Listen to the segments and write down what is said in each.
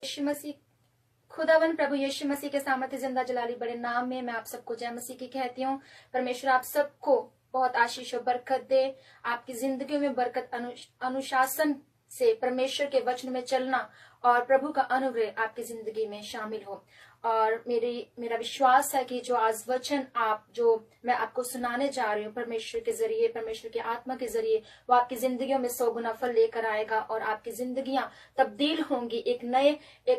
यीशु मसीह खुदावन प्रभु यीशु मसीह के सामर्थ्य जिंदा जलाली बड़े नाम में मैं आप सबको जय मसीह की कहती हूँ। परमेश्वर आप सबको बहुत आशीष और बरकत दे। आपकी जिंदगी में बरकत, अनुशासन से परमेश्वर के वचन में चलना और प्रभु का अनुग्रह आपकी जिंदगी में शामिल हो। और मेरा विश्वास है कि जो आज वचन मैं आपको सुनाने जा रही हूँ परमेश्वर के जरिए, परमेश्वर की आत्मा के जरिए, वो आपकी जिंदगियों में 100 गुना फल लेकर आएगा और आपकी जिंदगियां तब्दील होंगी। एक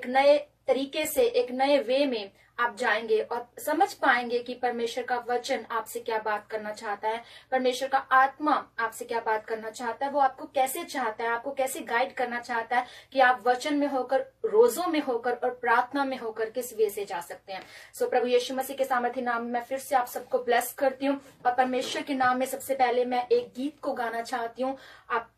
नए तरीके से, एक नए वे में आप जाएंगे और समझ पाएंगे कि परमेश्वर का वचन आपसे क्या बात करना चाहता है, परमेश्वर का आत्मा आपसे क्या बात करना चाहता है, वो आपको कैसे चाहता है, आपको कैसे गाइड करना चाहता है कि आप वचन में होकर, रोजों में होकर और प्रार्थना में होकर किस वे से जा सकते हैं। सो प्रभु यीशु मसीह के सामर्थ्य नाम में मैं फिर से आप सबको ब्लेस करती हूँ और परमेश्वर के नाम में सबसे पहले मैं एक गीत को गाना चाहती हूँ। आप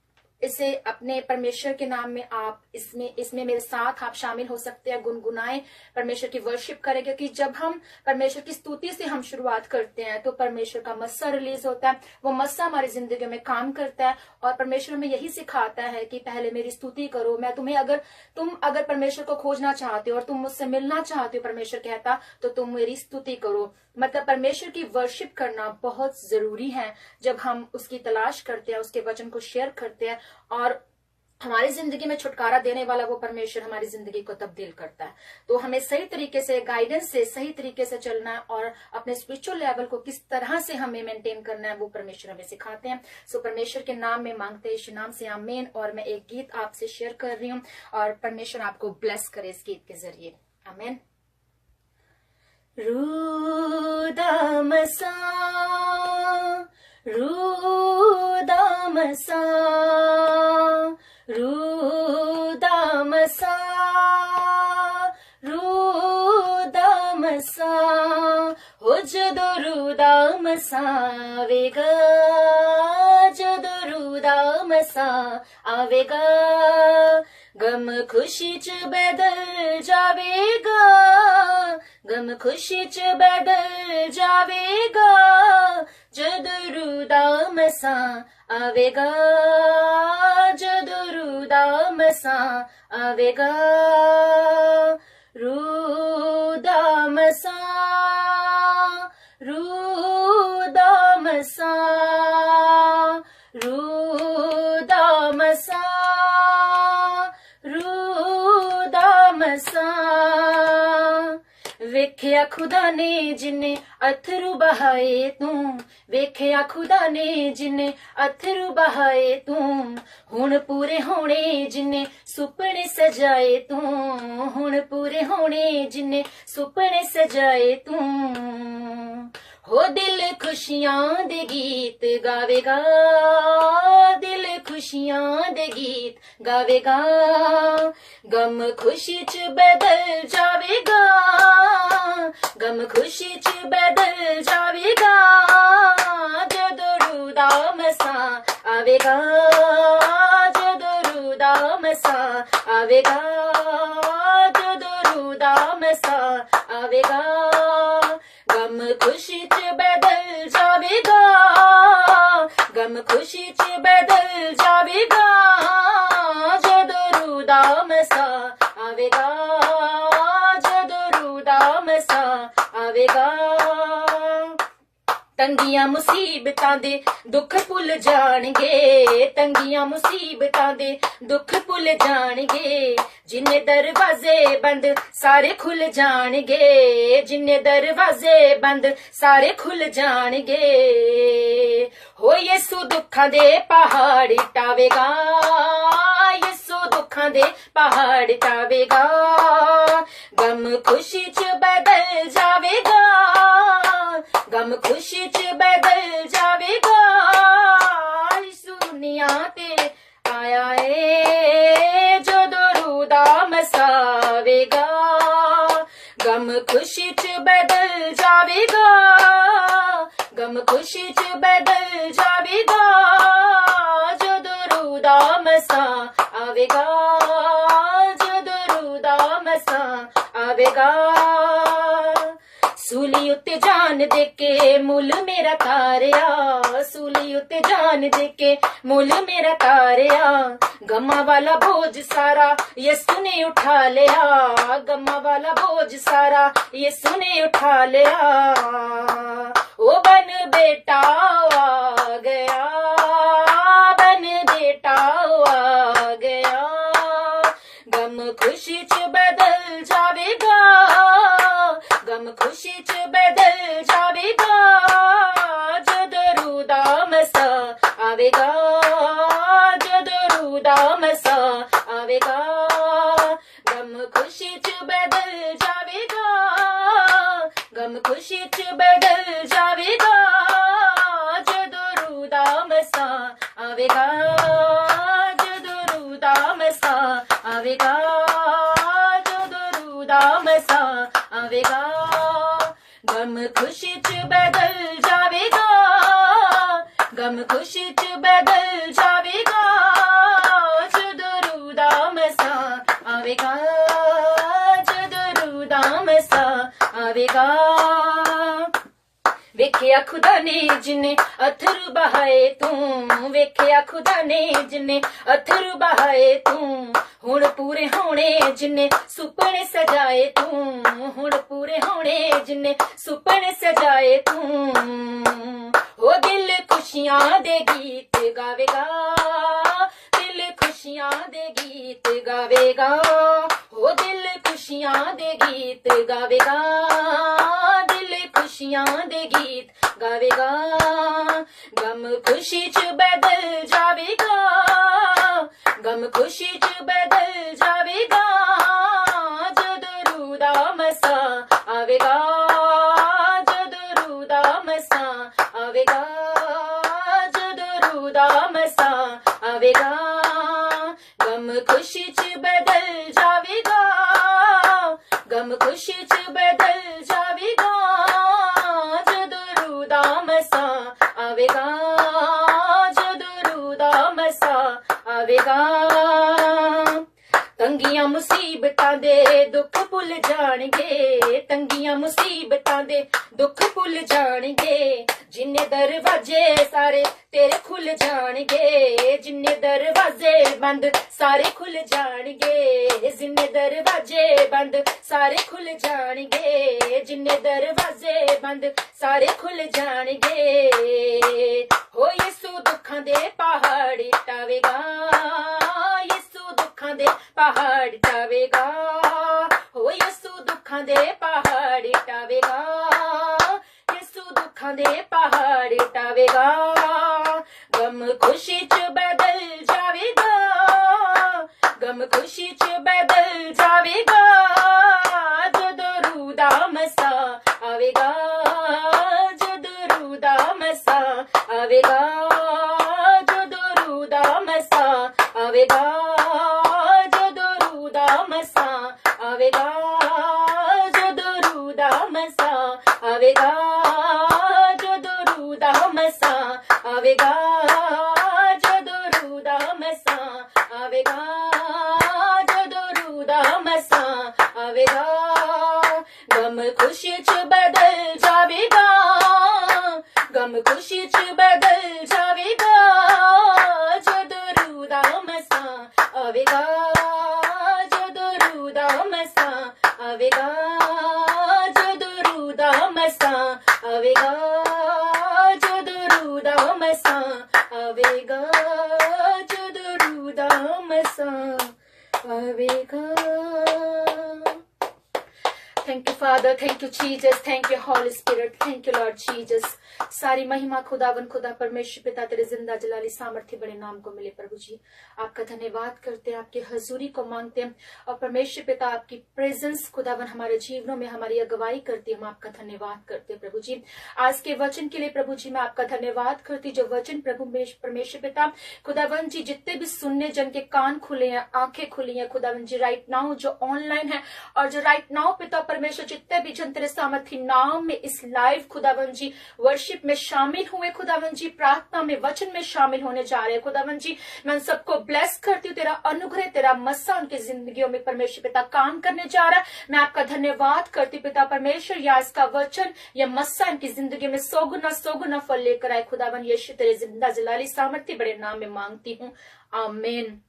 इसे अपने परमेश्वर के नाम में आप इसमें मेरे साथ आप शामिल हो सकते हैं, गुनगुनाएं, परमेश्वर की वर्शिप करें, क्योंकि जब हम परमेश्वर की स्तुति से हम शुरुआत करते हैं तो परमेश्वर का मस्सा रिलीज होता है। वो मस्सा हमारी जिंदगी में काम करता है और परमेश्वर हमें यही सिखाता है कि पहले मेरी स्तुति करो। मैं तुम्हें तुम अगर परमेश्वर को खोजना चाहते हो और तुम मुझसे मिलना चाहते हो, परमेश्वर कहता, तो तुम मेरी स्तुति करो। मतलब परमेश्वर की वर्शिप करना बहुत जरूरी है। जब हम उसकी तलाश करते हैं, उसके वचन को शेयर करते हैं और हमारी जिंदगी में छुटकारा देने वाला वो परमेश्वर हमारी जिंदगी को तब्दील करता है। तो हमें सही तरीके से, गाइडेंस से, सही तरीके से चलना है और अपने स्पिरिचुअल लेवल को किस तरह से हमें मेंटेन करना है वो परमेश्वर हमें सिखाते हैं। सो परमेश्वर के नाम में मांगते हैं, यीशु नाम से आमीन। और मैं एक गीत आपसे शेयर कर रही हूँ और परमेश्वर आपको ब्लेस करे इस गीत के जरिए, आमीन। रुदामसा रुदामसा रुदामसा रुदामसा हो जदो रुदामसा आवेगा, जदो रुदामसा आवेगा, गम खुशी च बदल जावेगा, गम खुशी च बदल जावेगा, जदो रुदामसा आवेगा, जदो रुदामसा आवेगा, रुदामसा रुदामसा रुदामसा रुदामसा। वेख्या खुदा ने जिन्ने अथरू बहाए तू, वेख्या खुदा ने जिन्ने अथरू बहाए तू, हुण पूरे होने जिन्ने सुपने सजाए तू, हुण पूरे होने जिन्ने सुपने सजाए तू, हो दिल खुशियां दे गीत गावेगा, दिल खुशियां दे गीत गावेगा, गम खुशी च बदल जावेगा, गम खुशी च बदल जावेगा, जदो रुदामसा आवेगा, जदो रुदामसा आवेगा, जदो रुदामसा आवेगा, गम खुशी च बदल जावेगा, गम खुशी च बदल जावेगा, जदो रुदामसा आवेगा, जदो रुदामसा आवेगा। तंगियां मुसीबतां दे दुख भुल जाणगे, तंगियां मुसीबतां दे दुख भुल जाणगे, जिन्ने दरवाजे बंद सारे खुल जाणगे, जिन्ने दरवाजे बंद सारे खुल जाणगे, हो यीशु दुखां दे पहाड़ टावेगा, यीशु दुखां दे पहाड़ टावेगा, गम खुशी च बदल जावेगा, गम खुशी च बदल जावेगा, यीशु दुनिया ते आया है जदो रुदामसा आवेगा, गम खुशी च बदल जावेगा, गम खुशी च बदल जावेगा, जदो रुदामसा आवेगा, जदो रुदामसा आवेगा। सूली उत्ते जान देके मुल मेरा तारिया, सूली उत्ते जान देके मुल मेरा तारिया। गम्मा वाला बोझ सारा यीशु ने उठा लिया, गम्मा वाला बोझ सारा यीशु ने उठा लिया। ओ बन बेटा आ गया, बन बेटा आ गया। गम खुशी च बदल जावेगा, गम खुशी च बदल जावेगा। जदों दा मसा आवेगा, जदों दा मसा आवेगा। गम खुशी च बदल जावेगा, गम खुशी च बदल जावेगा। जदों दा मसा आवेगा, जदों दा मसा आवेगा, जदों दा मसा आवेगा। गम खुशी च बदल जावेगा, गम खुशी च बदल जावेगा। जदों दा मसा आवेगा, जदों दा मसा आवेगा। वेखिया खुदा ने जिन्ने अथरू बहाए तू, वेखिया खुदा ने जिन्ने अथरू बहाए तू। हुण पूरे होने जिन्ने सुपने सजाए तू, हुण पूरे होने जिन्ने सुपने सजाए तू। हो दिल खुशियां दे गीत गावेगा, दिल खुशियां दे गीत गावेगा। हो दिल खुशियां दे गीत गावेगा, दिल खुशियां दे गीत गावेगा। गम खुशी च बदल जावेगा, गम खुशी च बदल जावेगा। जदों दा मसा आवेगा, जदों दा मसा आवेगा, जदों दा मसा आवेगा। गम खुशी च बदल जावेगा, गम खुशी च बदल जावेगा। जदों दा मसा आवेगा, जदों दा मसा आवेगा। तंगियां मुसीबतां दे दुख भुल जाणगे, तंगियां मुसीबतां दे दुख भुल जाणगे। जिन्ने दरवाजे सारे तेरे खुल जाणगे, जिन्ने दरवाजे बंद सारे खुल जाणगे। जिन्ने दरवाजे बंद सारे खुल जाणगे, जिन्ने दरवाजे बंद सारे खुल जाणगे। हो यीशु दुखां दे पहाड़ टावेगा, यीशु दुखां दे पहाड़ टावेगा। हो यीशु दुखां दे पहाड़ टावेगा, यीशु दुखां दे पहाड़ टावेगा। गम खुशी च बदल जावेगा, गम खुशी च बदल जावेगा। जदों दा मसा आवेगा, जदों दा मसा आवेगा, जदों दा मसा आवेगा, जदों दा मसा आवेगा, जदों दा मसा आवेगा, जदों दा मसा आवेगा, जदों दा मसा आवेगा, जदों दा मसा आवेगा। गम खुशी च बदल जावेगा, गम खुशी च बदल जावेगा। जदों दा मसा आवेगा, जदों दा मसा आवेगा, जदों दा मसा आवेगा, जदों दा मसा आवेगा, जदों दा मसा आवेगा। Thank you, Father. Thank you, Jesus. Thank you, Holy Spirit. Thank you, Lord Jesus. सारी महिमा खुदावन खुदा परमेश्वर पिता तेरे जिंदा जलाली सामर्थ्य बड़े नाम को मिले। प्रभु जी आपका धन्यवाद करते हैं, आपकी हजूरी को मांगते हैं और परमेश्वर पिता आपकी प्रेजेंस खुदावन हमारे जीवनों में हमारी अगुवाई करती है। हम आपका धन्यवाद करते हैं प्रभु जी आज के वचन के लिए। प्रभु जी मैं आपका धन्यवाद करती जो वचन प्रभु परमेश्वर पिता खुदावन जी जितने भी सुनने जन के कान खुले हैं, आंखें खुली हैं खुदावन जी राइट नाउ, जो ऑनलाइन है और जो राइट नाउ पिता परमेश्वर जितने भी जन तेरे सामर्थी नाम में इस लाइव खुदावन जी वर्शिप में शामिल हुए, खुदावन जी प्रार्थना में वचन में शामिल होने जा रहे हैं, खुदावन जी मैं उन सबको ब्लेस करती हूँ। तेरा अनुग्रह तेरा मस्सा उनकी जिंदगियों में परमेश्वर पिता काम करने जा रहा है। मैं आपका धन्यवाद करती हूँ पिता परमेश्वर, या इसका वचन या मस्सा इनकी जिंदगी में सौ गुना फल लेकर आए। खुदावन यीशु तेरे जिंदा जलाली सामर्थी बड़े नाम में मांगती हूँ, आमीन।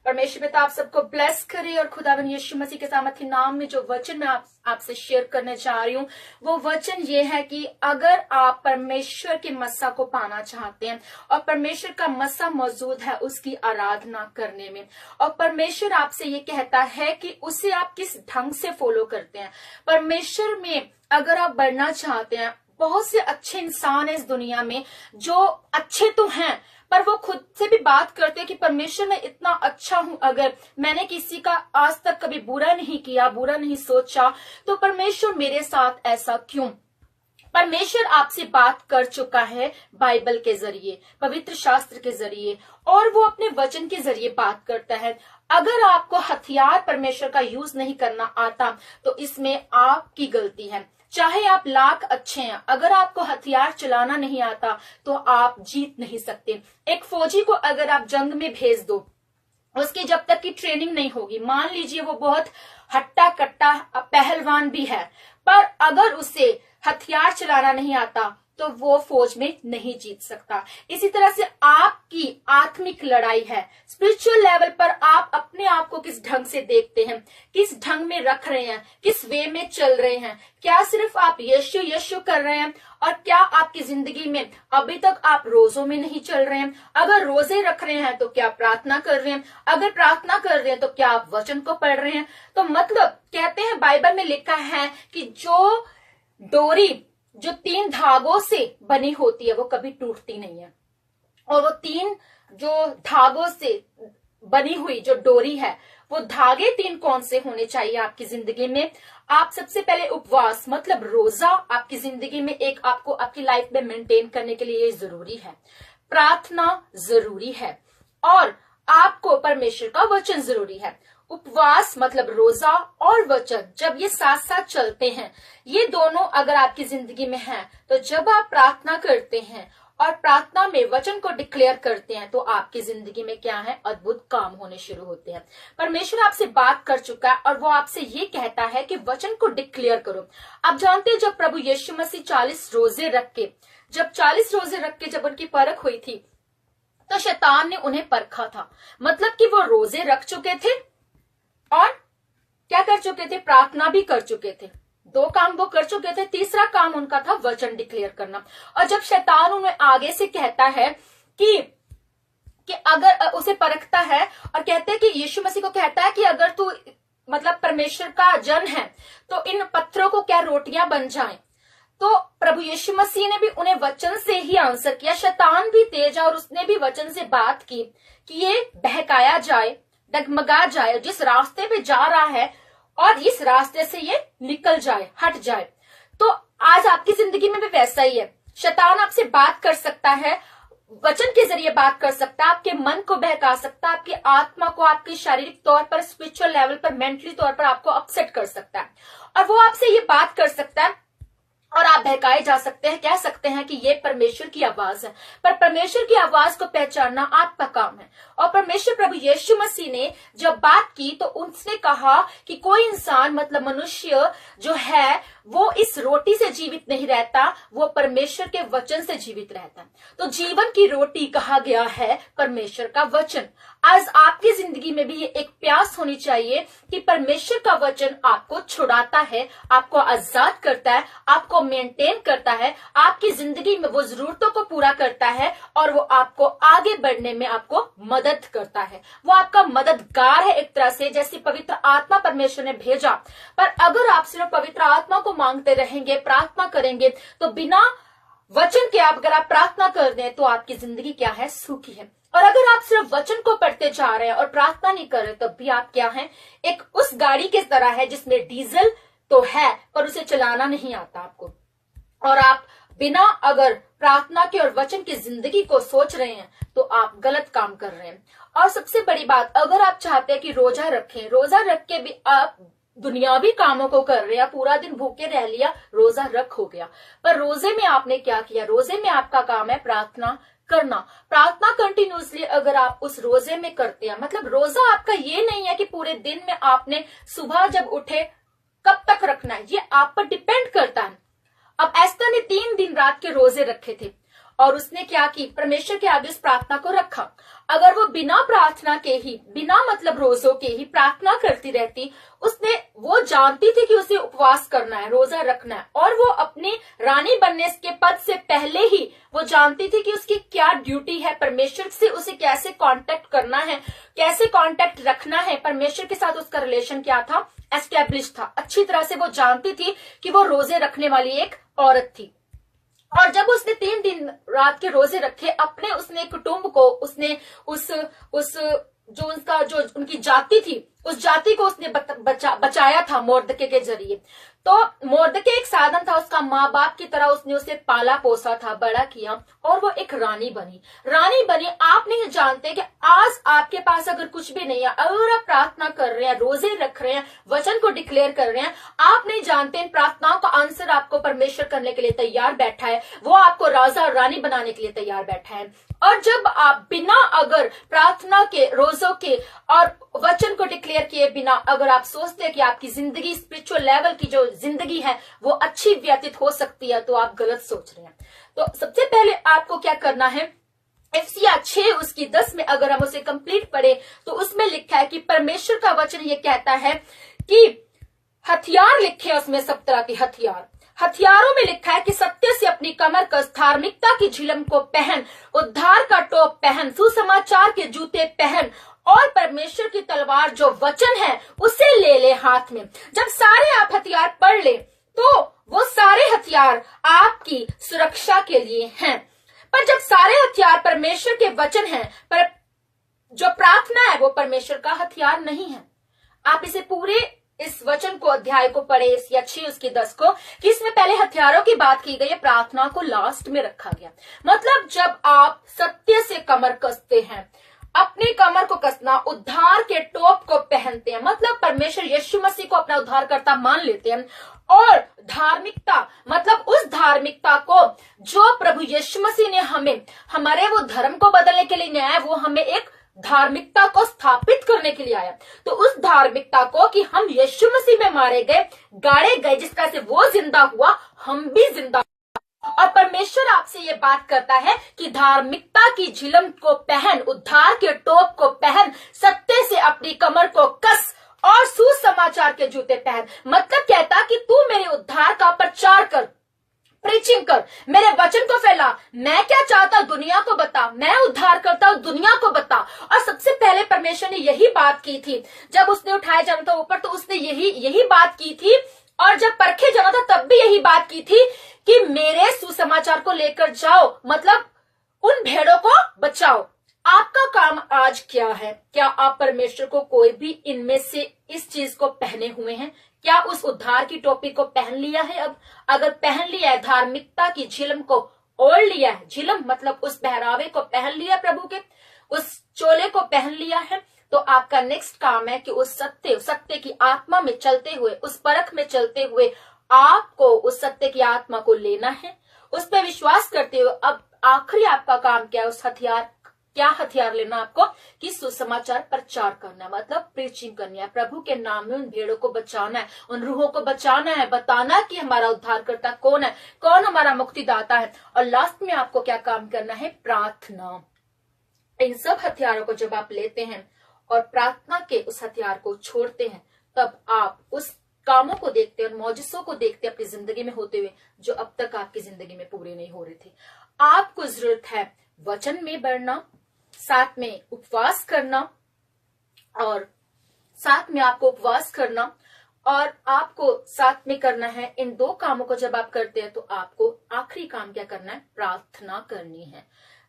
परमेश्वर पिता आप सबको ब्लेस करे। और खुदावन यीशु मसीह के सामर्थी नाम में जो वचन मैं आपसे शेयर करने जा रही हूँ वो वचन ये है कि अगर आप परमेश्वर के मस्सा को पाना चाहते हैं और परमेश्वर का मस्सा मौजूद है उसकी आराधना करने में, और परमेश्वर आपसे ये कहता है कि उसे आप किस ढंग से फॉलो करते हैं। परमेश्वर में अगर आप बढ़ना चाहते हैं, बहुत से अच्छे इंसान है इस दुनिया में जो अच्छे तो हैं पर वो खुद से भी बात करते हैं कि परमेश्वर मैं इतना अच्छा हूं, अगर मैंने किसी का आज तक कभी बुरा नहीं किया, बुरा नहीं सोचा, तो परमेश्वर मेरे साथ ऐसा क्यों। परमेश्वर आपसे बात कर चुका है बाइबल के जरिए, पवित्र शास्त्र के जरिए, और वो अपने वचन के जरिए बात करता है। अगर आपको हथियार परमेश्वर का यूज नहीं करना आता तो इसमें आपकी गलती है। चाहे आप लाख अच्छे हैं, अगर आपको हथियार चलाना नहीं आता तो आप जीत नहीं सकते। एक फौजी को अगर आप जंग में भेज दो, उसकी जब तक की ट्रेनिंग नहीं होगी, मान लीजिए वो बहुत हट्टा कट्टा पहलवान भी है, पर अगर उसे हथियार चलाना नहीं आता तो वो फौज में नहीं जीत सकता। इसी तरह से आपकी आत्मिक लड़ाई है। स्पिरिचुअल लेवल पर आप अपने आप को किस ढंग से देखते हैं, किस ढंग में रख रहे हैं, किस वे में चल रहे हैं। क्या सिर्फ आप यीशु यीशु कर रहे हैं, और क्या आपकी जिंदगी में अभी तक आप रोजों में नहीं चल रहे हैं। अगर रोजे रख रहे हैं तो क्या प्रार्थना कर रहे हैं, अगर प्रार्थना कर रहे हैं तो क्या आप वचन को पढ़ रहे हैं। तो मतलब कहते हैं, बाइबल में लिखा है कि जो डोरी जो 3 धागों से बनी होती है वो कभी टूटती नहीं है, और वो 3 जो धागों से बनी हुई जो डोरी है, वो धागे 3 कौन से होने चाहिए आपकी जिंदगी में। आप सबसे पहले उपवास मतलब रोजा आपकी जिंदगी में एक आपको आपकी लाइफ में मेंटेन करने के लिए जरूरी है। प्रार्थना जरूरी है, और आपको परमेश्वर का वचन जरूरी है। उपवास मतलब रोजा और वचन जब ये साथ साथ चलते हैं, ये दोनों अगर आपकी जिंदगी में हैं, तो जब आप प्रार्थना करते हैं और प्रार्थना में वचन को डिक्लेयर करते हैं तो आपकी जिंदगी में क्या है, अद्भुत काम होने शुरू होते हैं। परमेश्वर आपसे बात कर चुका है और वो आपसे ये कहता है कि वचन को डिक्लेयर करो। आप जानते हैं जब प्रभु यीशु मसीह 40 रोजे रख के जब उनकी परख हुई थी तो शैतान ने उन्हें परखा था। मतलब कि वो रोजे रख चुके थे और क्या कर चुके थे, प्रार्थना भी कर चुके थे। 2 काम वो कर चुके थे, तीसरा काम उनका था वचन डिक्लेयर करना। और जब शैतान उन्हें आगे से कहता है कि अगर उसे परखता है और कहते हैं कि यीशु मसीह को कहता है कि अगर तू मतलब परमेश्वर का जन है तो इन पत्थरों को क्या रोटियां बन जाएं। तो प्रभु यीशु मसीह ने भी उन्हें वचन से ही आंसर किया। शैतान भी तेज है और उसने भी वचन से बात की कि ये बहकाया जाए, डगमगा जाए, जिस रास्ते पे जा रहा है और इस रास्ते से ये निकल जाए, हट जाए। तो आज आपकी जिंदगी में भी वैसा ही है। शैतान आपसे बात कर सकता है, वचन के जरिए बात कर सकता है, आपके मन को बहका सकता है, आपकी आत्मा को आपकी शारीरिक तौर पर, स्पिरिचुअल लेवल पर, मेंटली तौर पर आपको अपसेट कर सकता है। और वो आपसे ये बात कर सकता है और आप बहकाए जा सकते हैं, कह सकते हैं कि ये परमेश्वर की आवाज है। पर परमेश्वर की आवाज को पहचानना आपका काम है। और परमेश्वर प्रभु यीशु मसीह ने जब बात की तो उसने कहा कि कोई इंसान मतलब मनुष्य जो है वो इस रोटी से जीवित नहीं रहता, वो परमेश्वर के वचन से जीवित रहता है। तो जीवन की रोटी कहा गया है परमेश्वर का वचन। आज आपकी जिंदगी में भी ये एक प्यास होनी चाहिए कि परमेश्वर का वचन आपको छुड़ाता है, आपको आजाद करता है, आपको मेंटेन करता है, आपकी जिंदगी में वो जरूरतों को पूरा करता है और वो आपको आगे बढ़ने में आपको मदद करता है। वो आपका मददगार है एक तरह से, जैसे पवित्र आत्मा परमेश्वर ने भेजा। पर अगर आप सिर्फ पवित्र आत्मा को मांगते रहेंगे, प्रार्थना करेंगे, तो बिना वचन के अगर आप प्रार्थना कर दें तो आपकी जिंदगी क्या है, सूखी है। और अगर आप सिर्फ वचन को पढ़ते जा रहे हैं और प्रार्थना नहीं कर रहे, तब भी आप क्या हैं, एक उस गाड़ी की तरह है जिसमें डीजल तो है पर उसे चलाना नहीं आता आपको। और आप बिना अगर प्रार्थना के और वचन की जिंदगी को सोच रहे हैं तो आप गलत काम कर रहे हैं। और सबसे बड़ी बात, अगर आप चाहते हैं कि रोजा रखें, रोजा रख के भी आप दुनियावी कामों को कर रहे हैं, पूरा दिन भूखे रह लिया, रोजा रख हो गया। पर रोजे में आपने क्या किया? रोजे में आपका काम है प्रार्थना करना। प्रार्थना कंटिन्यूसली अगर आप उस रोजे में करते हैं, मतलब रोजा आपका ये नहीं है कि पूरे दिन में आपने सुबह जब उठे कब तक रखना है, ये आप पर डिपेंड करता है। अब एस्तर ने 3 दिन रात के रोजे रखे थे और उसने क्या की? परमेश्वर के आगे उस प्रार्थना को रखा। अगर वो बिना प्रार्थना के ही, बिना मतलब रोजों के ही प्रार्थना करती रहती, वो जानती थी कि उसे उपवास करना है, रोजा रखना है, और वो अपनी रानी बनने के पद से पहले ही वो जानती थी कि उसकी क्या ड्यूटी है, परमेश्वर से उसे कैसे कांटेक्ट करना है, कैसे कांटेक्ट रखना है, परमेश्वर के साथ उसका रिलेशन क्या था, एस्टेब्लिश था। अच्छी तरह से वो जानती थी कि वो रोजे रखने वाली एक औरत थी। और जब उसने 3 दिन रात के रोजे रखे, अपने उसने कुटुंब को, उसने जो उनकी जाति थी, उस जाति को उसने बचाया था मोर्दके के जरिए। तो मोर्दके एक साधन था उसका, माँ बाप की तरह उसने उसे पाला पोसा था, बड़ा किया, और वो एक रानी बनी। आप नहीं जानते कि आज आपके पास अगर कुछ भी नहीं है, अगर आप प्रार्थना कर रहे हैं, रोजे रख रहे हैं, वचन को डिक्लेयर कर रहे हैं, आप नहीं जानते इन प्रार्थनाओं का आंसर आपको परमेश्वर करने के लिए तैयार बैठा है, वो आपको राजा और रानी बनाने के लिए तैयार बैठा है। और जब आप बिना अगर प्रार्थना के, रोजों के और वचन को डिक्लेयर किए बिना अगर आप सोचते हैं कि आपकी जिंदगी, स्पिरिचुअल लेवल की जो जिंदगी है वो अच्छी व्यतीत हो सकती है, तो आप गलत सोच रहे हैं। तो सबसे पहले आपको क्या करना है, एफिसियां 6 उसकी 10 में अगर हम उसे कंप्लीट पढ़े तो उसमें लिखा है कि परमेश्वर का वचन ये कहता है कि हथियार लिखे, उसमें सब तरह के हथियारों में लिखा है कि सत्य से अपनी कमर कस, धार्मिकता की झिलम को पहन, उद्धार का टोप पहन, सुसमाचार के जूते पहन, और परमेश्वर की तलवार जो वचन है उसे ले ले हाथ में। जब सारे आप हथियार पढ़ ले तो वो सारे हथियार आपकी सुरक्षा के लिए हैं। पर जब सारे हथियार परमेश्वर के वचन हैं, पर जो प्रार्थना है वो परमेश्वर का हथियार नहीं है। आप इसे पूरे इस वचन को, अध्याय को पढ़े, इस 6 उसकी 10 को, कि इसमें पहले हथियारों की बात की गई है, प्रार्थना को लास्ट में रखा गया। मतलब जब आप सत्य से कमर कसते हैं, अपनी कमर को कसना, उद्धार के टोप को पहनते हैं, मतलब परमेश्वर यीशु मसीह को अपना उद्धारकर्ता मान लेते हैं, और धार्मिकता, मतलब उस धार्मिकता को जो प्रभु यीशु मसीह ने हमें, हमारे वो धर्म को बदलने के लिए नहीं आया, वो हमें एक धार्मिकता को स्थापित करने के लिए आया। तो उस धार्मिकता को कि हम यीशु मसीह में मारे गए, गाड़े गए, जिस तरह से वो जिंदा हुआ, हम भी जिंदा। और परमेश्वर आपसे ये बात करता है कि धार्मिकता की झिलम को पहन, उद्धार के टोप को पहन, सत्य से अपनी कमर को कस और सुसमाचार के जूते पहन। मतलब कहता कि तू मेरे उद्धार का प्रचार कर, प्रीचिंग कर, मेरे वचन को फैला। मैं क्या चाहता हूं, दुनिया को बता, मैं उद्धार करता हूं, दुनिया को बता। और सबसे पहले परमेश्वर ने यही बात की थी, जब उसने उठाया जाना था ऊपर तो उसने यही बात की थी, और जब परखे जाना था तब भी यही बात की थी कि मेरे सुसमाचार को लेकर जाओ, मतलब उन भेड़ों को बचाओ। आपका काम आज क्या है? क्या आप परमेश्वर को कोई भी इनमें से इस चीज को पहने हुए हैं? क्या उस उद्धार की टोपी को पहन लिया है? अब अगर पहन लिया है, धार्मिकता की झिलम को ओढ़ लिया है, झिलम मतलब उस पहरावे को पहन लिया, प्रभु के उस चोले को पहन लिया है, तो आपका नेक्स्ट काम है कि उस सत्य की आत्मा में चलते हुए, उस परख में चलते हुए आपको उस सत्य की आत्मा को लेना है, उस पर विश्वास करते हुए। अब आखिरी आपका काम क्या है? उस क्या हथियार लेना आपको? कि सुसमाचार प्रचार करना, मतलब प्रीचिंग करनी है, प्रभु के नाम में उन भेड़ों को बचाना है, उन रूहों को बचाना है, बताना कि हमारा उद्धारकर्ता कौन है, कौन हमारा मुक्तिदाता है। और लास्ट में आपको क्या काम करना है? प्रार्थना। इन सब हथियारों को जब आप लेते हैं और प्रार्थना के उस हथियार को छोड़ते हैं, तब आप उस कामों को देखते हैं और मौजूदों को देखते हैं अपनी जिंदगी में होते हुए, जो अब तक आपकी जिंदगी में पूरे नहीं हो रहे थे। आपको जरूरत है वचन में बढ़ना, साथ में उपवास करना, और साथ में आपको उपवास करना, और आपको साथ में करना है इन 2 कामों को। जब आप करते हैं तो आपको आखिरी काम क्या करना है? प्रार्थना करनी है।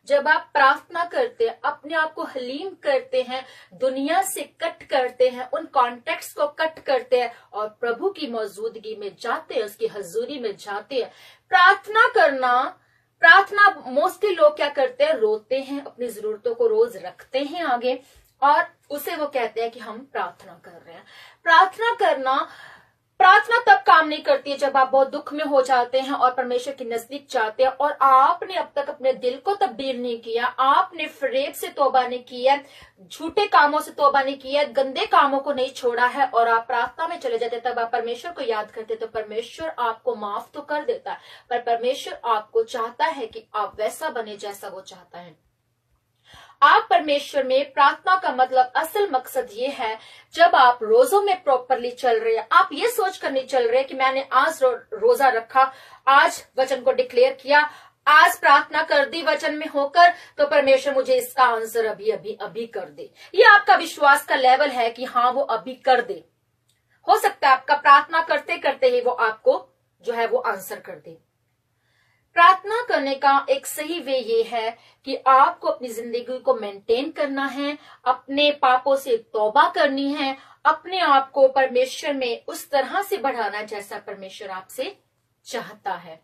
जब आप प्रार्थना करते हैं, अपने आप को हलीम करते हैं, दुनिया से कट करते हैं, उन कॉन्टेक्ट्स को कट करते हैं और प्रभु की मौजूदगी में जाते हैं, उसकी हजूरी में जाते हैं। प्रार्थना मोस्टली लोग क्या करते हैं? रोते हैं, अपनी जरूरतों को रोज रखते हैं आगे, और उसे वो कहते हैं कि हम प्रार्थना कर रहे हैं। प्रार्थना करना प्रार्थना तब काम नहीं करती है जब आप बहुत दुख में हो जाते हैं और परमेश्वर के नजदीक जाते हैं और आपने अब तक अपने दिल को तब्दील नहीं किया, आपने फरेब से तौबा नहीं किया, झूठे कामों से तौबा नहीं किया, गंदे कामों को नहीं छोड़ा है और आप प्रार्थना में चले जाते, तब आप परमेश्वर को याद करते तो परमेश्वर आपको माफ तो कर देता है, पर परमेश्वर आपको चाहता है कि आप वैसा बने जैसा वो चाहता है। आप परमेश्वर में प्रार्थना का मतलब असल मकसद ये है, जब आप रोजों में प्रॉपरली चल रहे हैं, आप ये सोच कर नहीं चल रहे कि मैंने आज रोजा रखा, आज वचन को डिक्लेयर किया, आज प्रार्थना कर दी वचन में होकर, तो परमेश्वर मुझे इसका आंसर अभी अभी अभी कर दे। ये आपका विश्वास का लेवल है कि हाँ वो अभी कर दे। हो सकता है आपका प्रार्थना करते करते ही वो आपको जो है वो आंसर कर दे। प्रार्थना करने का एक सही वे ये है कि आपको अपनी जिंदगी को मेंटेन करना है, अपने पापों से तौबा करनी है, अपने आप को परमेश्वर में उस तरह से बढ़ाना जैसा परमेश्वर आपसे चाहता है।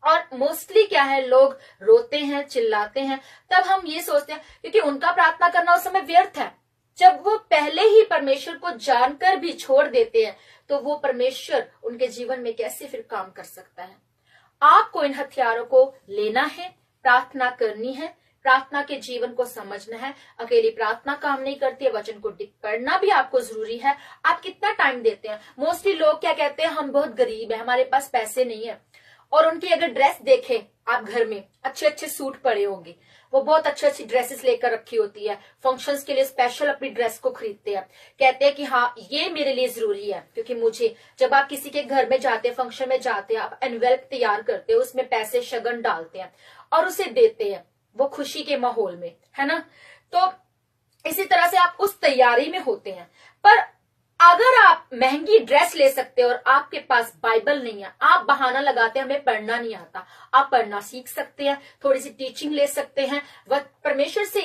और मोस्टली क्या है, लोग रोते हैं, चिल्लाते हैं, तब हम ये सोचते हैं क्योंकि उनका प्रार्थना करना उस समय व्यर्थ है। जब वो पहले ही परमेश्वर को जानकर भी छोड़ देते हैं तो वो परमेश्वर उनके जीवन में कैसे फिर काम कर सकता है। आपको इन हथियारों को लेना है, प्रार्थना करनी है, प्रार्थना के जीवन को समझना है। अकेली प्रार्थना काम नहीं करती है, वचन को पढ़ना भी आपको जरूरी है। आप कितना टाइम देते हैं? मोस्टली लोग क्या कहते हैं, हम बहुत गरीब हैं, हमारे पास पैसे नहीं है, और उनकी अगर ड्रेस देखे आप, घर में अच्छे अच्छे सूट पड़े होंगे, वो बहुत अच्छी अच्छी ड्रेसेस लेकर रखी होती है, फंक्शंस के लिए स्पेशल अपनी ड्रेस को खरीदते हैं, कहते हैं कि हाँ ये मेरे लिए जरूरी है क्योंकि मुझे। जब आप किसी के घर में जाते हैं, फंक्शन में जाते हैं, आप एनवेल्प तैयार करते हो, उसमें पैसे शगन डालते हैं और उसे देते हैं, वो खुशी के माहौल में, है ना। तो इसी तरह से आप उस तैयारी में होते हैं। पर अगर आप महंगी ड्रेस ले सकते हैं और आपके पास बाइबल नहीं है, आप बहाना लगाते हैं हमें पढ़ना नहीं आता, आप पढ़ना सीख सकते हैं, थोड़ी सी टीचिंग ले सकते हैं, वह परमेश्वर से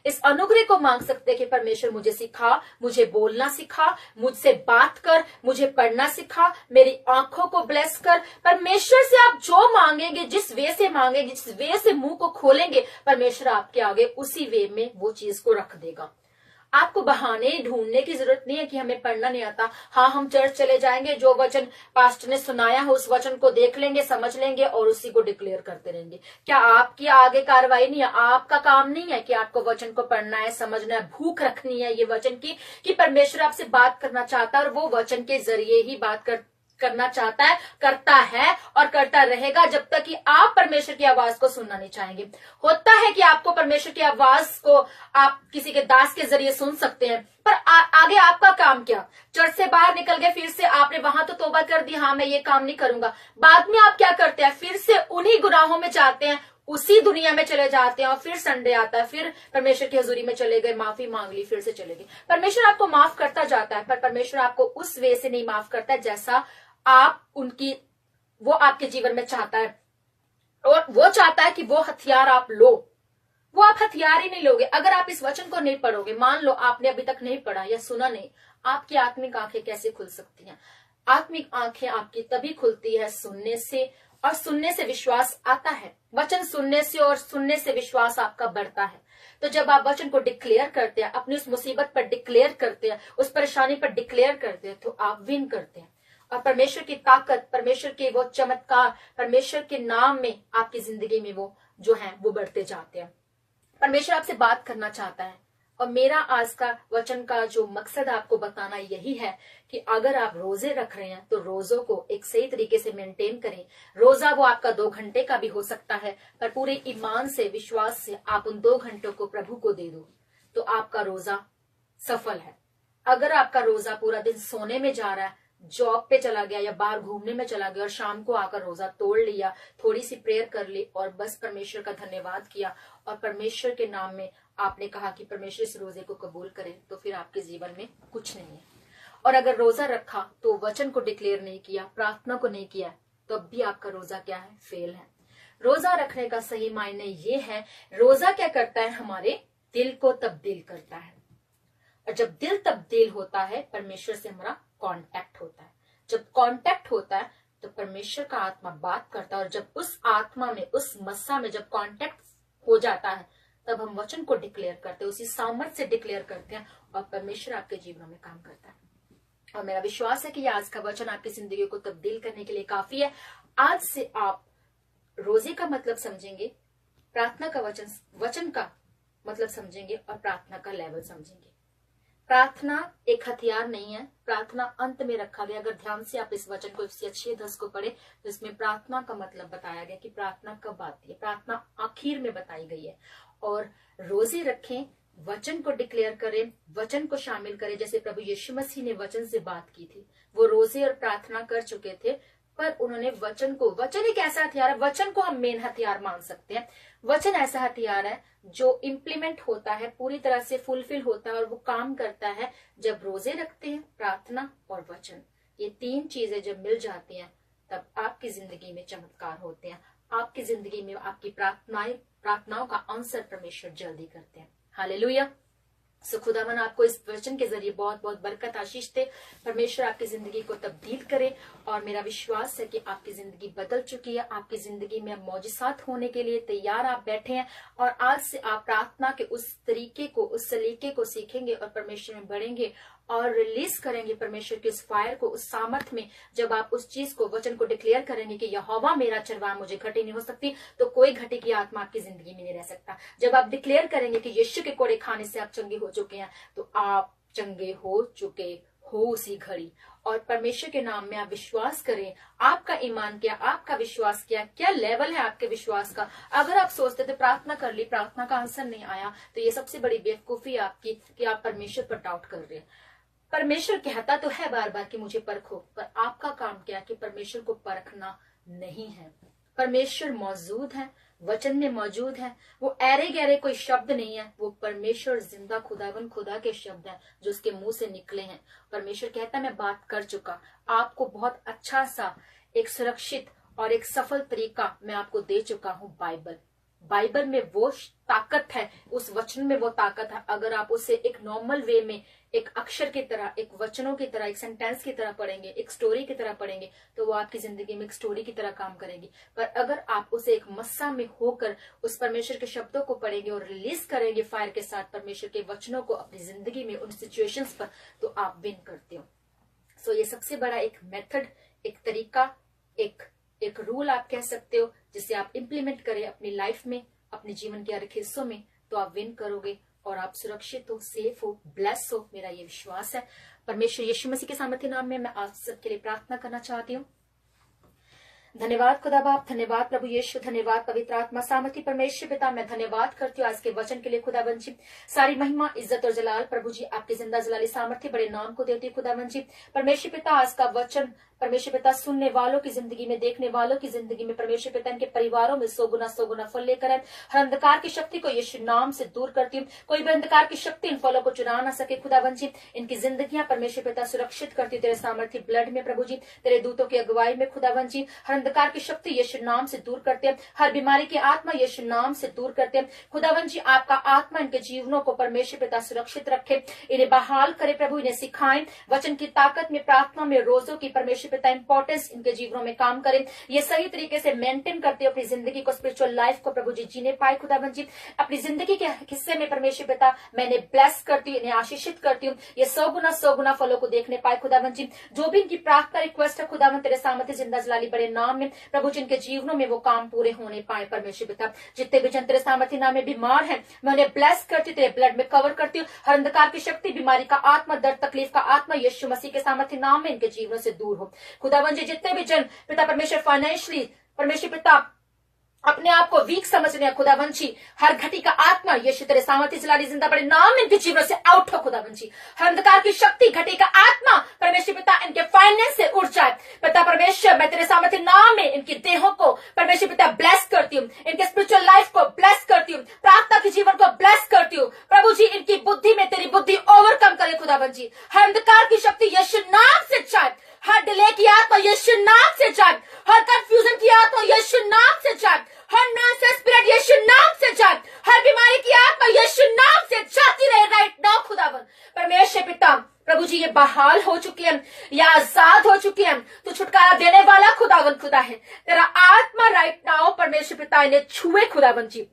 इस अनुग्रह को मांग सकते हैं कि परमेश्वर मुझे सिखा, मुझे बोलना सिखा, मुझसे बात कर, मुझे पढ़ना सिखा, मेरी आंखों को ब्लेस कर। परमेश्वर से आप जो मांगेंगे, जिस वे से मांगेंगे, जिस वे से मुंह को खोलेंगे, परमेश्वर आपके आगे उसी वे में वो चीज को रख देगा। आपको बहाने ढूंढने की जरूरत नहीं है कि हमें पढ़ना नहीं आता। हाँ, हम चर्च चले जाएंगे, जो वचन पास्टर ने सुनाया है उस वचन को देख लेंगे, समझ लेंगे और उसी को डिक्लेयर करते रहेंगे। क्या आपकी आगे कार्रवाई नहीं है? आपका काम नहीं है कि आपको वचन को पढ़ना है, समझना है, भूख रखनी है ये वचन की कि परमेश्वर आपसे बात करना चाहता है और वो वचन के जरिए ही बात करना चाहता है, करता है और करता रहेगा जब तक कि आप परमेश्वर की आवाज को सुनना नहीं चाहेंगे। होता है कि आपको परमेश्वर की आवाज को आप किसी के दास के जरिए सुन सकते हैं, पर आगे आपका काम क्या? चर्च से बाहर निकल गए, फिर से आपने वहां तो तौबा कर दी, हाँ मैं ये काम नहीं करूंगा, बाद में आप क्या करते हैं? फिर से उन्हीं गुनाहों में जाते हैं, उसी दुनिया में चले जाते हैं और फिर संडे आता है, फिर परमेश्वर की हजूरी में चले गए, माफी मांग ली, फिर से चले गए। परमेश्वर आपको माफ करता जाता है, पर परमेश्वर आपको उस वे से नहीं माफ करता जैसा वो आपके जीवन में चाहता है। और वो चाहता है कि वो हथियार आप लो, वो आप हथियार ही नहीं लोगे अगर आप इस वचन को नहीं पढ़ोगे। मान लो आपने अभी तक नहीं पढ़ा या सुना नहीं, आपकी आत्मिक आंखें कैसे खुल सकती हैं? आत्मिक आंखें आपकी तभी खुलती है सुनने से, और सुनने से विश्वास आता है। वचन सुनने से और सुनने से विश्वास आपका बढ़ता है। तो जब आप वचन को डिक्लेयर करते हैं, अपनी उस मुसीबत पर डिक्लेयर करते हैं, उस परेशानी पर डिक्लेयर करते हैं, तो आप विन करते हैं और परमेश्वर की ताकत, परमेश्वर के वो चमत्कार, परमेश्वर के नाम में आपकी जिंदगी में वो जो है वो बढ़ते जाते हैं। परमेश्वर आपसे बात करना चाहता है और मेरा आज का वचन का जो मकसद आपको बताना यही है कि अगर आप रोजे रख रहे हैं तो रोजों को एक सही तरीके से मेंटेन करें। रोजा वो आपका 2 घंटे का भी हो सकता है, पर पूरे ईमान से, विश्वास से आप उन 2 घंटों को प्रभु को दे दो तो आपका रोजा सफल है। अगर आपका रोजा पूरा दिन सोने में जा रहा है, जॉब पे चला गया या बाहर घूमने में चला गया और शाम को आकर रोजा तोड़ लिया, थोड़ी सी प्रेयर कर ली और बस परमेश्वर का धन्यवाद किया और परमेश्वर के नाम में आपने कहा कि परमेश्वर इस रोजे को कबूल करे, तो फिर आपके जीवन में कुछ नहीं है। और अगर रोजा रखा तो वचन को डिक्लेयर नहीं किया, प्रार्थना को नहीं किया, तब तो भी आपका रोजा क्या है? फेल है। रोजा रखने का सही मायने ये है, रोजा क्या करता है? हमारे दिल को तब्दील करता है। और जब दिल तब्दील होता है, परमेश्वर से हमारा कांटेक्ट होता है। जब कांटेक्ट होता है तो परमेश्वर का आत्मा बात करता है और जब उस आत्मा में, उस मस्सा में जब कांटेक्ट हो जाता है, तब हम वचन को डिक्लेयर करते हैं, उसी सामर्थ से डिक्लेयर करते हैं और परमेश्वर आपके जीवन में काम करता है। और मेरा विश्वास है कि आज का वचन आपकी जिंदगी को तब्दील करने के लिए काफी है। आज से आप रोजे का मतलब समझेंगे, प्रार्थना का वचन का मतलब समझेंगे और प्रार्थना का लेवल समझेंगे। प्रार्थना एक हथियार नहीं है, प्रार्थना अंत में रखा गया। अगर ध्यान से आप इस वचन को 6:10 को पढ़े तो इसमें प्रार्थना का मतलब बताया गया कि प्रार्थना कब आती है, प्रार्थना आखिर में बताई गई है। और रोजे रखें, वचन को डिक्लेयर करें, वचन को शामिल करें। जैसे प्रभु यीशु मसीह ने वचन से बात की थी, वो रोजे और प्रार्थना कर चुके थे, पर उन्होंने वचन एक ऐसा हथियार है, वचन को हम मेन हथियार मान सकते हैं। वचन ऐसा हथियार है जो इम्प्लीमेंट होता है, पूरी तरह से फुलफिल होता है और वो काम करता है जब रोजे रखते हैं, प्रार्थना और वचन। ये 3 चीजें जब मिल जाती हैं तब आपकी जिंदगी में चमत्कार होते हैं। आपकी जिंदगी में आपकी प्रार्थनाओं का आंसर परमेश्वर जल्दी करते हैं। हालेलुया। सो खुदावन आपको इस वचन के जरिए बहुत बहुत बरकत आशीष दे। परमेश्वर आपकी जिंदगी को तब्दील करे और मेरा विश्वास है कि आपकी जिंदगी बदल चुकी है। आपकी जिंदगी में मौजूद होने के लिए तैयार आप बैठे हैं और आज से आप प्रार्थना के उस तरीके को, उस सलीके को सीखेंगे और परमेश्वर में बढ़ेंगे और रिलीज करेंगे परमेश्वर के उस फायर को, उस सामर्थ में। जब आप उस चीज को, वचन को डिक्लेयर करेंगे कि यहोवा मेरा चरवाहा, मुझे घटी नहीं हो सकती, तो कोई घटी की आत्मा आपकी जिंदगी में नहीं रह सकता। जब आप डिक्लेयर करेंगे कि यीशु के कोड़े खाने से आप चंगे हो चुके हैं, तो आप चंगे हो चुके हो उसी घड़ी। और परमेश्वर के नाम में आप विश्वास करें। आपका ईमान क्या, आपका विश्वास क्या लेवल है आपके विश्वास का। अगर आप सोचते थे प्रार्थना कर ली, प्रार्थना का आंसर नहीं आया, तो ये सबसे बड़ी बेवकूफी आपकी कि आप परमेश्वर पर डाउट कर रहे हैं। परमेश्वर कहता तो है बार बार कि मुझे परखो, पर आपका काम क्या है कि परमेश्वर को परखना नहीं है। परमेश्वर मौजूद है, वचन में मौजूद है। वो ऐरे गहरे कोई शब्द नहीं है, वो परमेश्वर जिंदा खुदावन खुदा के शब्द हैं जो उसके मुंह से निकले हैं। परमेश्वर कहता है मैं बात कर चुका, आपको बहुत अच्छा सा एक सुरक्षित और एक सफल तरीका मैं आपको दे चुका हूँ। बाइबल में वो ताकत है, उस वचन में वो ताकत है। अगर आप उसे एक नॉर्मल वे में, एक अक्षर की तरह, एक वचनों की तरह, एक सेंटेंस की तरह पढ़ेंगे, एक स्टोरी की तरह पढ़ेंगे, तो वो आपकी जिंदगी में एक स्टोरी की तरह काम करेंगी। पर अगर आप उसे एक मस्सा में होकर उस परमेश्वर के शब्दों को पढ़ेंगे और रिलीज करेंगे फायर के साथ परमेश्वर के वचनों को अपनी जिंदगी में, उन सिचुएशंस पर, तो आप विन करते हो। सो ये सबसे बड़ा एक मेथड, एक तरीका, एक रूल आप कह सकते हो, जिसे आप इम्प्लीमेंट करें अपनी लाइफ में, अपने जीवन के हर एक हिस्सों में, तो आप विन करोगे और आप सुरक्षित हो, सेफ हो, ब्लेस हो। मेरा ये विश्वास है। परमेश्वर यीशु मसीह के सामर्थ्य नाम में मैं आप सबके लिए प्रार्थना करना चाहती हूँ। धन्यवाद खुदा बाप, धन्यवाद प्रभु यीशु, धन्यवाद पवित्र आत्मा सामर्थी परमेश्वर पिता। मैं धन्यवाद करती हूँ आज के वचन के लिए खुदावन जी। सारी महिमा, इज्जत और जलाल प्रभु जी आपके जिंदा जलाली सामर्थ्य बड़े नाम को देती है खुदावन जी। परमेश्वर पिता आज का वचन परमेश्वर पिता सुनने वालों की जिंदगी में, देखने वालों की जिंदगी में परमेश्वर पिता इनके परिवारों में 100 गुना फल लेकर आए। हर अंधकार की शक्ति को यीशु नाम से दूर करती हूँ। कोई भी अंधकार की शक्ति इन फलों को चुरा ना सके खुदावन जी। इनकी जिंदगियां परमेश्वर पिता सुरक्षित करती तेरे सामर्थ्य ब्लड में प्रभु जी, तेरे दूतों की अगुवाई में खुदावन जी। हर अंधकार की शक्ति यीशु नाम से दूर करते हैं। हर बीमारी की आत्मा यीशु नाम से दूर करते हैं खुदावन जी। आपका आत्मा इनके जीवनों को परमेश्वर पिता सुरक्षित रखे, इन्हें बहाल करे प्रभु, इन्हें सिखाएं वचन की ताकत में, प्रार्थना में, रोजों की परमेश्वर पिता इंपॉर्टेंस इनके जीवनों में काम करें। ये सही तरीके से मेंटेन करते हो अपनी जिंदगी को, स्पिरिचुअल लाइफ को प्रभु जी जीने पाए खुदावन जी। अपनी जिंदगी के हिस्से में परमेश्वर पिता मैं इन्हें ब्लेस करती हूँ, इन्हें आशीषित करती हूँ। ये 100 गुना फलों को देखने पाए खुदावन जी। जो भी इनकी प्रार्थना रिक्वेस्ट है खुदावन तेरे सामर्थ्य जिंदा जलाली बड़े नाम में प्रभु जिनके जीवनों में वो काम पूरे होने पाए परमेश्वर पिता। जितने भी जन तेरे सामर्थ्य नाम में बीमार हैं मैं उन्हें ब्लेस करती हूँ, तेरे ब्लड में कवर करती हूँ। हर अंधकार की शक्ति, बीमारी का आत्मा, दर्द तकलीफ का आत्मा यीशु मसीह के सामर्थ्य नाम में इनके जीवनों से दूर हो खुदावन जी। जितने भी जन पिता परमेश्वर फाइनेंशियली परमेश्वर पिता अपने आप को वीक समझ रहे हैं खुदावंशी, हर घटी का आत्मा यीशु तेरे सामर्थ्य जलाली जिंदा बड़े नाम इनके जीवन से आउट हो खुदावंशी। हर अंधकार की शक्ति, घटी का आत्मा परमेश्वर पिता इनके फाइनेंस से उड़ जाए पिता परमेश्वर। मैं तेरे सामर्थ्य नाम में इनकी देहों को परमेश्वर पिता ब्लेस करती हूँ, इनके स्पिरिचुअल लाइफ को ब्लेस करती हूँ, प्रार्थना के जीवन को ब्लेस करती हूँ प्रभु जी। इनकी बुद्धि में तेरी बुद्धि ओवरकम करे खुदावंशी। हर अंधकार की शक्ति यीशु नाम से जाए, हर डिले की आत्मा यीशु नाम से जाए, हर कंफ्यूजन की आत्मा यीशु नाम से जाए, हर नॉनसेंस स्पिरिट यीशु नाम से जाए, हर बीमारी की आत्मा यीशु नाम से जाती रहे राइट नाउ खुदावन परमेश्वर पिता। प्रभु जी ये बहाल हो चुके हैं या आजाद हो चुके हैं, तो छुटकारा देने वाला खुदावन खुदा है। तेरा आत्मा राइट नाउ परमेश्वर पिता इन्हें छुए खुदावन जी।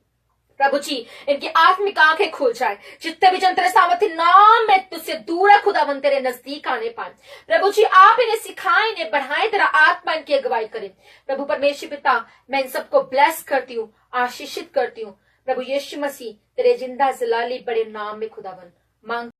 प्रभु जी इनकी आत्मिक आंखें खुल जाए, जितने भी जन तेरे सामर्थ्य नाम में तुझसे दूर है खुदावन तेरे नजदीक आने पाए। प्रभु जी आप इन्हें सिखाएं, इन्हें बढ़ाएं, तेरा आत्मा इनकी अगुवाई करे। प्रभु परमेश्वर पिता मैं इन सबको ब्लेस करती हूँ, आशीषित करती हूँ। प्रभु यीशु मसीह तेरे जिंदा जलाली बड़े नाम में खुदावन मांग